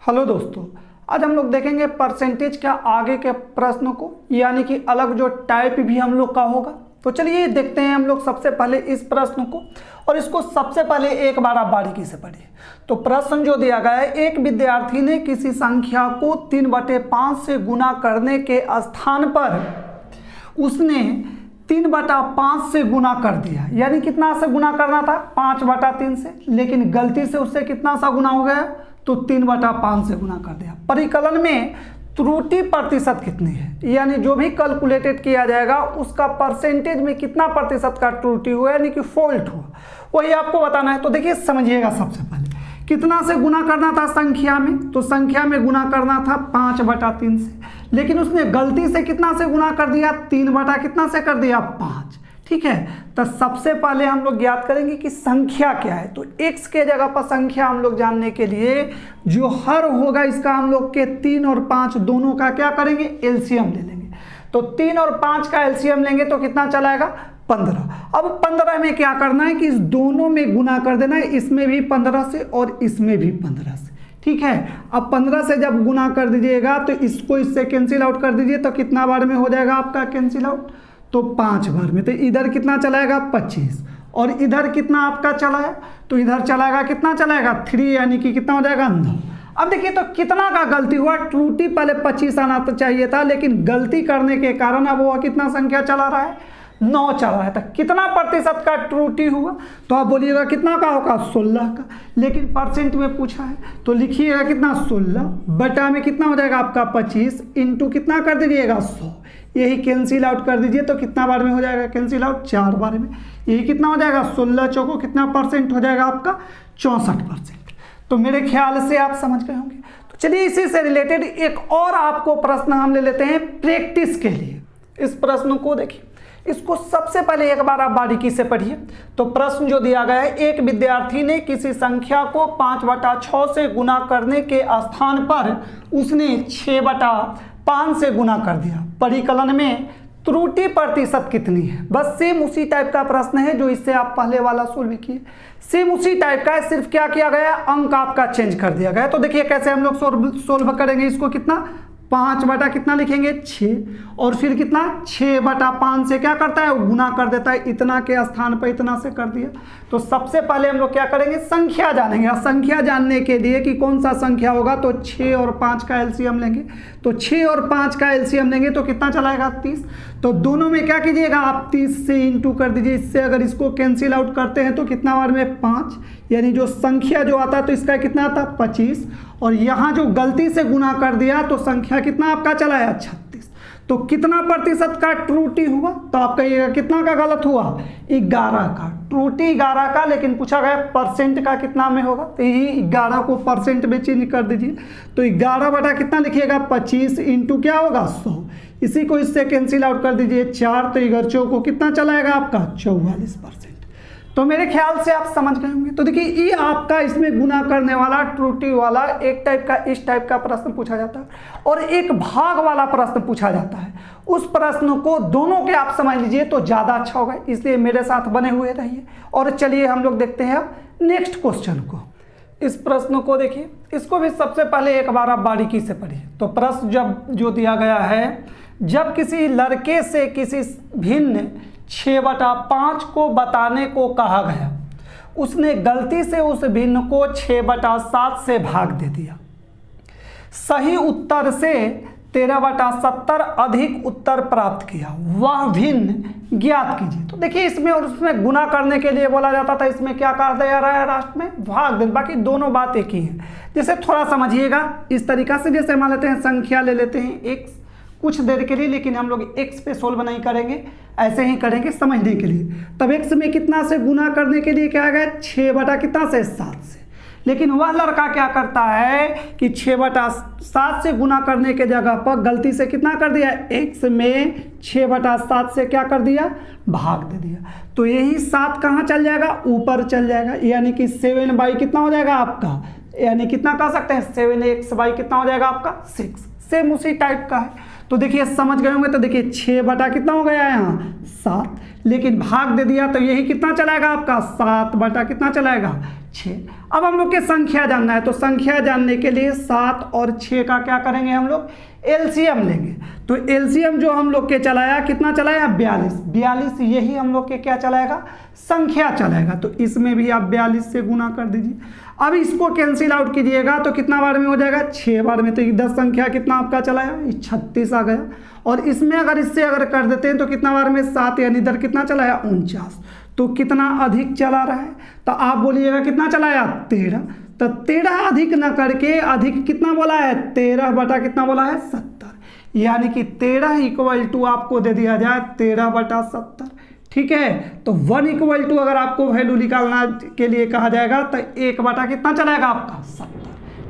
Hello दोस्तों, आज हम लोग देखेंगे परसेंटेज के आगे के प्रश्न को, यानी कि अलग जो टाइप भी हम लोग का होगा। तो चलिए देखते हैं हम लोग सबसे पहले इस प्रश्न को, और इसको सबसे पहले एक बार आप बारीकी से पढ़िए। तो प्रश्न जो दिया गया है, एक विद्यार्थी ने किसी संख्या को 3/5 से गुना करने के स्थान पर उसने 3/5 से गुना कर दिया, यानी कितना से गुना करना था 5/3 से, लेकिन गलती से उससे कितना सा गुना हो गया तो 3/5 से गुना कर दिया। परिकलन में त्रुटि प्रतिशत कितनी है, यानी जो भी कैलकुलेटेड किया जाएगा उसका परसेंटेज में कितना प्रतिशत का त्रुटि हुआ, यानी कि फॉल्ट हुआ, वही आपको बताना है। तो देखिए समझिएगा, सबसे पहले कितना से गुना करना था संख्या में, तो संख्या में गुना करना था 5/3 से, लेकिन उसने गलती से कितना से गुना कर दिया 3 कितना से कर दिया 5। ठीक है, तो सबसे पहले हम लोग ज्ञात करेंगे कि संख्या क्या है। तो x के जगह पर संख्या हम लोग जानने के लिए जो हर होगा इसका हम लोग के 3 और 5 दोनों का क्या करेंगे, एलसीएम ले लेंगे। तो 3 और 5 का एलसीएम लेंगे तो कितना चलाएगा 15। अब 15 में क्या करना है कि इस दोनों में गुना कर देना है, इसमें भी 15 से और इसमें भी 15 से। ठीक है, अब 15 से जब गुना कर दीजिएगा तो इसको इससे कैंसिल आउट कर दीजिए, तो कितना बार में हो जाएगा आपका कैंसिल आउट, तो 5 बार में। तो इधर कितना चलाएगा 25, और इधर कितना आपका चला है, तो इधर चलाएगा कितना चलाएगा 3, यानी कि कितना हो जाएगा 9। अब देखिए तो कितना का गलती हुआ, त्रुटि पहले 25 आना तो चाहिए था, लेकिन गलती करने के कारण अब वह कितना संख्या चला रहा है 9 चल रहा है। तो कितना प्रतिशत का त्रुटि हुआ, तो आप बोलिएगा कितना का होगा 16 का, लेकिन परसेंट में पूछा है तो लिखिएगा कितना 16 बटा में कितना हो जाएगा आपका 25 इंटू कितना कर दीजिएगा 100, यही कैंसिल आउट कर दीजिए। तो कितना बार में हो जाएगा कैंसिल आउट 4 बार में, यही कितना हो जाएगा 16 चौको कितना परसेंट हो जाएगा आपका 64%। तो मेरे ख्याल से आप समझ गए होंगे। तो चलिए इसी से रिलेटेड एक और आपको प्रश्न हम ले लेते हैं प्रैक्टिस के लिए। इस प्रश्न को देखिए, इसको सबसे पहले एक बार आप बारीकी से पढ़िए। तो प्रश्न जो दिया गया है, एक विद्यार्थी ने किसी संख्या को 5/6 से गुना करने के स्थान पर उसने 6/5 से गुना कर दिया। परिकलन में त्रुटि प्रतिशत कितनी है। बस सेम उसी टाइप का प्रश्न है जो इससे आप पहले वाला सोल्व किए, सेम उसी टाइप का है, सिर्फ क्या किया गया अंक आपका चेंज कर दिया गया। तो देखिए कैसे हम लोग सोल्व करेंगे इसको, कितना 5 कितना लिखेंगे 6, और फिर कितना 6/5 से क्या करता है वो गुना कर देता है, इतना के स्थान पर इतना से कर दिया। तो सबसे पहले हम लोग क्या करेंगे संख्या जानेंगे, और संख्या जानने के लिए कि कौन सा संख्या होगा तो 6 और 5 का एलसीएम लेंगे। तो 6 और 5 का एलसीएम लेंगे तो कितना चलाएगा 30। तो दोनों में क्या कीजिएगा आप 30 से इंटू कर दीजिए, इससे अगर इसको कैंसिल आउट करते हैं तो कितना बार में 5, यानी जो संख्या जो आता तो इसका कितना आता 25, और यहाँ जो गलती से गुना कर दिया तो संख्या कितना आपका चला है 36। तो कितना प्रतिशत का त्रुटि हुआ, तो आप कहिएगा कितना का गलत हुआ 11 का, त्रुटि 11 का, लेकिन पूछा गया परसेंट का कितना में होगा, तो यही 11 को परसेंट में चेंज कर दीजिए। तो 11 कितना लिखिएगा 25 इंटू क्या होगा 100, इसी को इससे कैंसिल आउट कर दीजिए 4, तो 11 को कितना चलाएगा आपका 44%। तो मेरे ख्याल से आप समझ गए होंगे। तो देखिए ये आपका इसमें गुना करने वाला त्रुटि वाला एक टाइप का इस टाइप का प्रश्न पूछा जाता है, और एक भाग वाला प्रश्न पूछा जाता है। उस प्रश्न को दोनों के आप समझ लीजिए तो ज़्यादा अच्छा होगा, इसलिए मेरे साथ बने हुए रहिए। और चलिए हम लोग देखते हैं अब नेक्स्ट क्वेश्चन को। इस प्रश्न को देखिए, इसको भी सबसे पहले एक बार आप बारीकी से पढ़िए। तो प्रश्न जो दिया गया है, जब किसी लड़के से किसी भिन्न 6/5 को बताने को कहा गया, उसने गलती से उस भिन्न को 6/7 से भाग दे दिया। सही उत्तर से 13/70 अधिक उत्तर प्राप्त किया, वह भिन्न ज्ञात कीजिए। तो देखिए इसमें और उसमें गुना करने के लिए बोला जाता था, इसमें क्या कहा जा रहा है लास्ट में भाग दे, बाकी दोनों बात एक ही है। जैसे थोड़ा समझिएगा इस तरीका से, जैसे मान लेते हैं संख्या ले लेते हैं x कुछ देर के लिए, लेकिन हम लोग x पे सोल्व नहीं करेंगे, ऐसे ही करेंगे समझने के लिए। तब x में कितना से गुना करने के लिए क्या आ गया 6 कितना से 7 से, लेकिन वह लड़का क्या करता है कि 6/7 से गुना करने के जगह पर गलती से कितना कर दिया x में 6/7 से क्या कर दिया भाग दे दिया। तो यही 7 कहाँ चल जाएगा ऊपर चल जाएगा, यानी कि 7 कितना हो जाएगा आपका, यानी कितना कह सकते हैं 7x कितना हो जाएगा आपका 6। सेम उसी टाइप का है। तो देखिए समझ गए होंगे। तो देखिए 6 कितना हो गया यहाँ 7, लेकिन भाग दे दिया तो यही कितना चलाएगा आपका 7 कितना चलाएगा 6। अब हम लोग के संख्या जानना है, तो संख्या जानने के लिए 7 और 6 का क्या करेंगे हम लोग, एलसीएम लेंगे। तो एलसीएम जो हम लोग के चलाया, कितना चलाया, 42। यही हम लोग के क्या चलाएगा, संख्या चलाएगा। तो इसमें भी आप 42 से गुना कर दीजिए। अब इसको कैंसिल आउट कीजिएगा तो कितना बार में हो जाएगा, 6 बार में। तो 10 संख्या कितना आपका चलाया, 36 आ गया। और इसमें अगर इससे अगर कर देते हैं तो कितना बार में, 7, यानी इधर कितना चलाया, 49। तो कितना अधिक चला रहा है, तो आप बोलिएगा कितना चलाया, 13। तो 13 अधिक न करके अधिक कितना बोला है, 13 बटा कितना बोला है, 70। यानी कि 13 इक्वल टू आपको दे दिया जाए 13 बटा 70। ठीक है, तो 1 इक्वल टू अगर आपको वैल्यू निकालना के लिए कहा जाएगा तो 1 बटा कितना चलाएगा आपका, 70।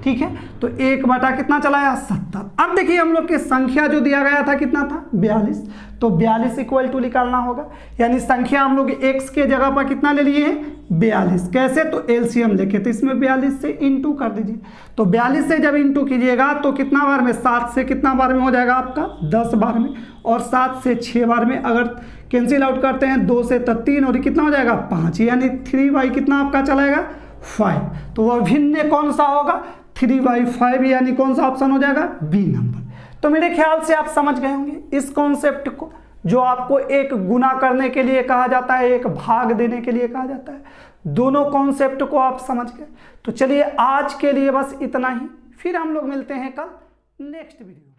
ठीक है, तो 1 बटा कितना चलाया, 70। अब देखिए हम लोग की संख्या जो दिया गया था कितना था, 42। तो 42 इक्वल टू निकालना होगा, यानी संख्या हम लोग x के जगह पर कितना ले लिए हैं, 42। कैसे, तो एलसीएम लेके, तो इसमें 42 से इंटू कर दीजिए। तो 42 से जब इंटू कीजिएगा तो कितना बार में, 7 से कितना बार में हो जाएगा आपका, 10 बार में। और 7 से 6 बार में। अगर कैंसिल आउट करते हैं 2 से तो 3, और कितना हो जाएगा, 5, यानी 3/, कितना आपका चलाएगा, 5। तो वह भिन्न कौन सा होगा, 3/5, यानी कौन सा ऑप्शन हो जाएगा, बी नंबर। तो मेरे ख्याल से आप समझ गए होंगे इस कॉन्सेप्ट को, जो आपको एक गुना करने के लिए कहा जाता है, एक भाग देने के लिए कहा जाता है। दोनों कॉन्सेप्ट को आप समझ गए। तो चलिए आज के लिए बस इतना ही, फिर हम लोग मिलते हैं कल नेक्स्ट वीडियो।